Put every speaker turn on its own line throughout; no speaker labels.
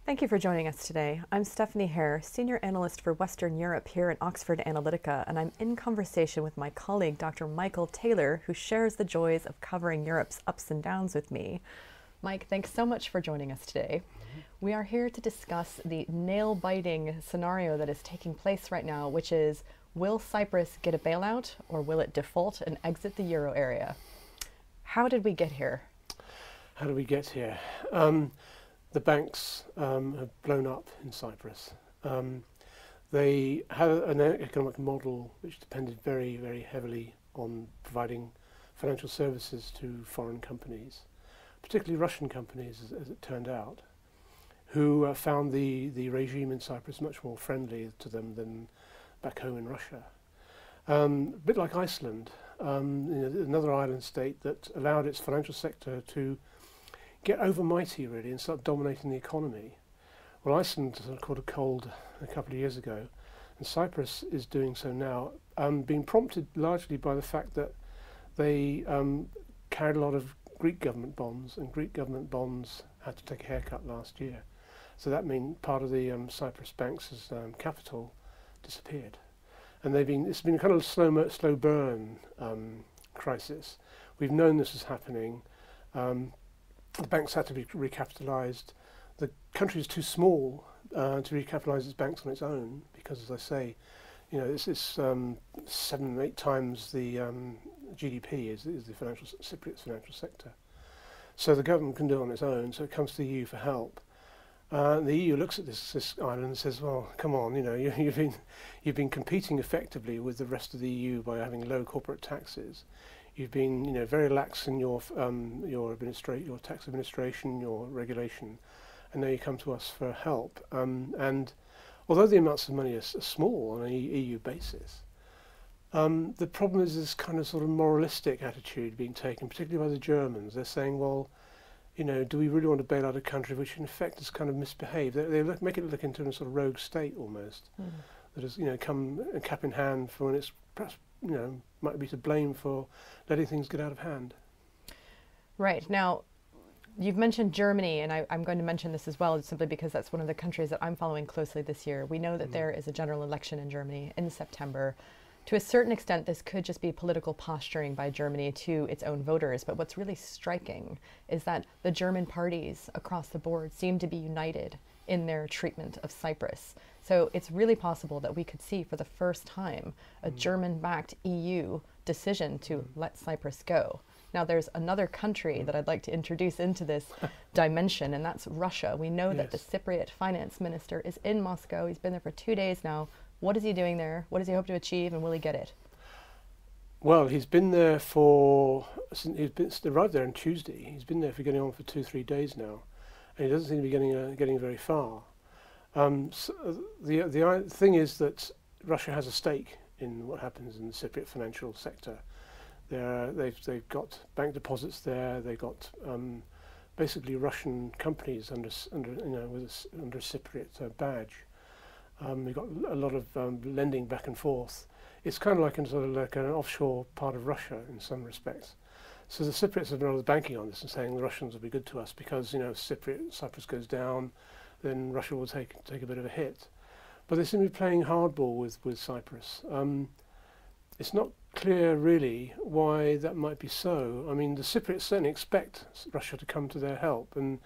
Thank you for joining us today. I'm Stephanie Hare, Senior Analyst for Western Europe here at Oxford Analytica, and I'm in conversation with my colleague, Dr. Michael Taylor, who shares the joys of covering Europe's ups and downs with me. Mike, thanks so much for joining us today. We are here to discuss the nail-biting scenario that is taking place right now, which is, will Cyprus get a bailout or will it default and exit the euro area? How did we get here?
How did we get here? The banks have blown up in Cyprus. They had an economic model which depended very, very heavily on providing financial services to foreign companies, particularly Russian companies, as it turned out, who found the regime in Cyprus much more friendly to them than back home in Russia. A bit like Iceland, another island state that allowed its financial sector to get overmighty really and start dominating the economy. Well, Iceland sort of caught a cold a couple of years ago, and Cyprus is doing so now, being prompted largely by the fact that they carried a lot of Greek government bonds, and Greek government bonds had to take a haircut last year. So that meant part of the Cyprus banks' capital disappeared. And it's been a kind of slow burn crisis. We've known this was happening. The banks had to be recapitalised. The country is too small to recapitalise its banks on its own because, as I say, it's 7, 8 times the GDP is the Cypriot financial sector. So the government can do it on its own. So it comes to the EU for help. The EU looks at this island and says, "Well, come on, you've been competing effectively with the rest of the EU by having low corporate taxes. You've been, very lax in your tax administration, your regulation, and now you come to us for help." And although the amounts of money are small on an EU basis, the problem is this kind of sort of moralistic attitude being taken, particularly by the Germans. They're saying, "Well, do we really want to bail out a country which in effect has kind of misbehaved?" They make it look into a sort of rogue state almost, that has come cap in hand for when it's perhaps might be to blame for letting things get out of hand.
Right. Now, you've mentioned Germany, and I'm going to mention this as well, simply because that's one of the countries that I'm following closely this year. We know that there is a general election in Germany in September. To a certain extent, this could just be political posturing by Germany to its own voters. But what's really striking is that the German parties across the board seem to be united in their treatment of Cyprus. So it's really possible that we could see for the first time a German-backed EU decision to let Cyprus go. Now, there's another country that I'd like to introduce into this dimension, and that's Russia. We know that the Cypriot finance minister is in Moscow. He's been there for 2 days now. What is he doing there? What does he hope to achieve, and will he get it?
Well, he's been there he's arrived there on Tuesday. He's been there for getting on for 2-3 days now, and he doesn't seem to be getting very far. So the thing is that Russia has a stake in what happens in the Cypriot financial sector. They've got bank deposits there. They've got basically Russian companies under a Cypriot badge. We've got a lot of lending back and forth. It's kind of like an offshore part of Russia in some respects. So the Cypriots have been banking on this and saying the Russians will be good to us because if Cyprus goes down, then Russia will take a bit of a hit. But they seem to be playing hardball with Cyprus. It's not clear really why that might be so. I mean, the Cypriots certainly expect Russia to come to their help, and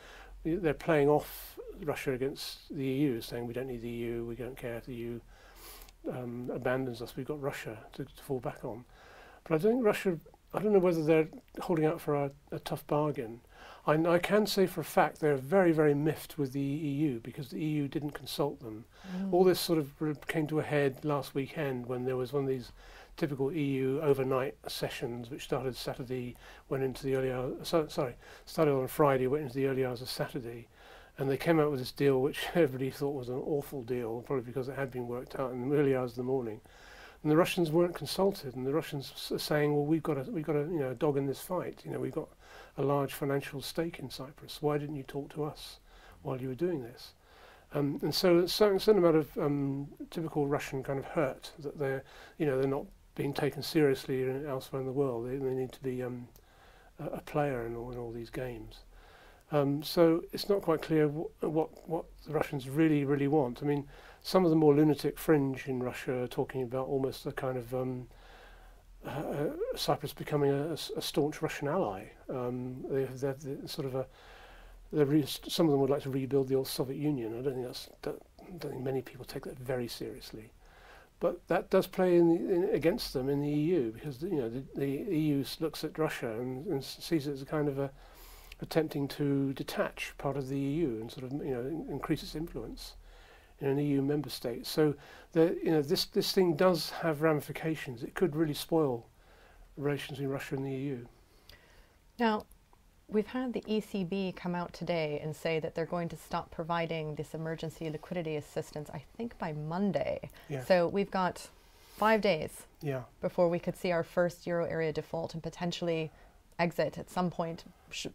they're playing off Russia against the EU, saying we don't need the EU, we don't care if the EU abandons us, we've got Russia to fall back on. But I don't know whether they're holding out for a tough bargain. I can say for a fact they're very, very miffed with the EU because the EU didn't consult them. All this sort of came to a head last weekend when there was one of these typical EU overnight sessions which started Saturday, went into the early hours, started on Friday, went into the early hours of Saturday. And they came out with this deal which everybody thought was an awful deal, probably because it had been worked out in the early hours of the morning. And the Russians weren't consulted, and the Russians are saying, "Well, we've got a dog in this fight. We've got a large financial stake in Cyprus. Why didn't you talk to us while you were doing this?" And so a certain amount of typical Russian kind of hurt that they're not being taken seriously elsewhere in the world. They need to be a player in all these games. So it's not quite clear what the Russians really want. I mean, some of the more lunatic fringe in Russia are talking about almost a kind of Cyprus becoming a staunch Russian ally. They're sort of some of them would like to rebuild the old Soviet Union. I don't think many people take that very seriously. But that does play against them in the EU, because the EU looks at Russia and sees it as a kind of attempting to detach part of the EU and sort of increase its influence in an EU member state. So this thing does have ramifications. It could really spoil relations between Russia and the EU.
Now, we've had the ECB come out today and say that they're going to stop providing this emergency liquidity assistance, I think by Monday.
Yeah.
So we've got 5 days before we could see our first euro area default and potentially exit at some point,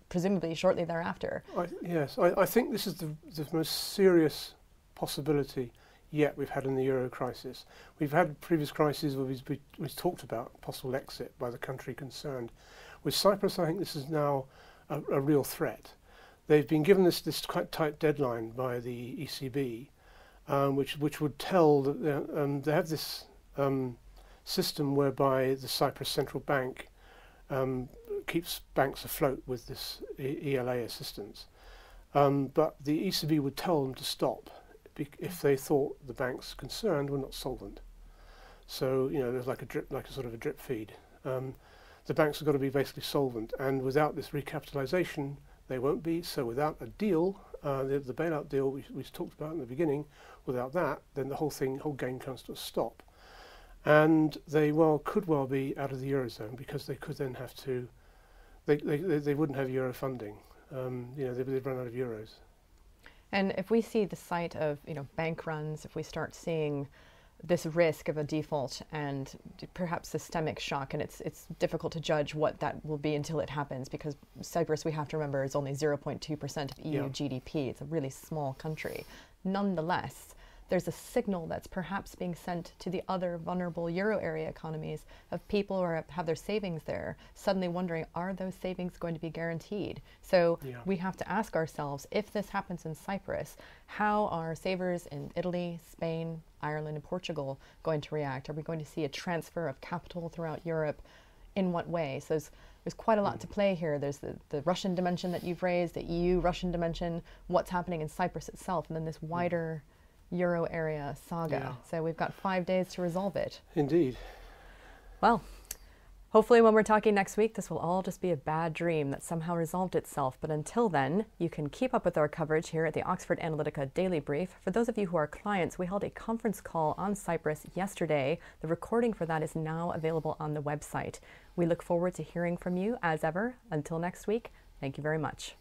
presumably shortly thereafter.
I think this is the most serious possibility yet we've had in the euro crisis. We've had previous crises where we've talked about possible exit by the country concerned. With Cyprus, I think this is now a real threat. They've been given this quite tight deadline by the ECB, which would tell that they have this system whereby the Cyprus Central Bank keeps banks afloat with this ELA assistance. But the ECB would tell them to stop if they thought the banks concerned were not solvent. So there's like a sort of a drip feed. The banks have got to be basically solvent, and without this recapitalisation, they won't be. So without a deal, the bailout deal we talked about in the beginning, without that, then the whole game comes to a stop. And they could well be out of the eurozone, because they could then have to. They wouldn't have euro funding. They'd run out of euros.
And if we see the sight of bank runs, if we start seeing this risk of a default and perhaps systemic shock, and it's difficult to judge what that will be until it happens, because Cyprus, we have to remember, is only 0.2% of EU GDP. It's a really small country. Nonetheless, there's a signal that's perhaps being sent to the other vulnerable euro area economies of people who have their savings there, suddenly wondering, are those savings going to be guaranteed? So we have to ask ourselves, if this happens in Cyprus, how are savers in Italy, Spain, Ireland, and Portugal going to react? Are we going to see a transfer of capital throughout Europe? In what way? So there's quite a lot to play here. There's the Russian dimension that you've raised, the EU-Russian dimension, what's happening in Cyprus itself, and then this wider euro area saga. So we've got 5 days to resolve it.
Indeed.
Well, hopefully when we're talking next week, this will all just be a bad dream that somehow resolved itself. But until then, you can keep up with our coverage here at the Oxford Analytica Daily Brief. For those of you who are clients, we held a conference call on Cyprus yesterday. The recording for that is now available on the website. We look forward to hearing from you as ever. Until next week, thank you very much.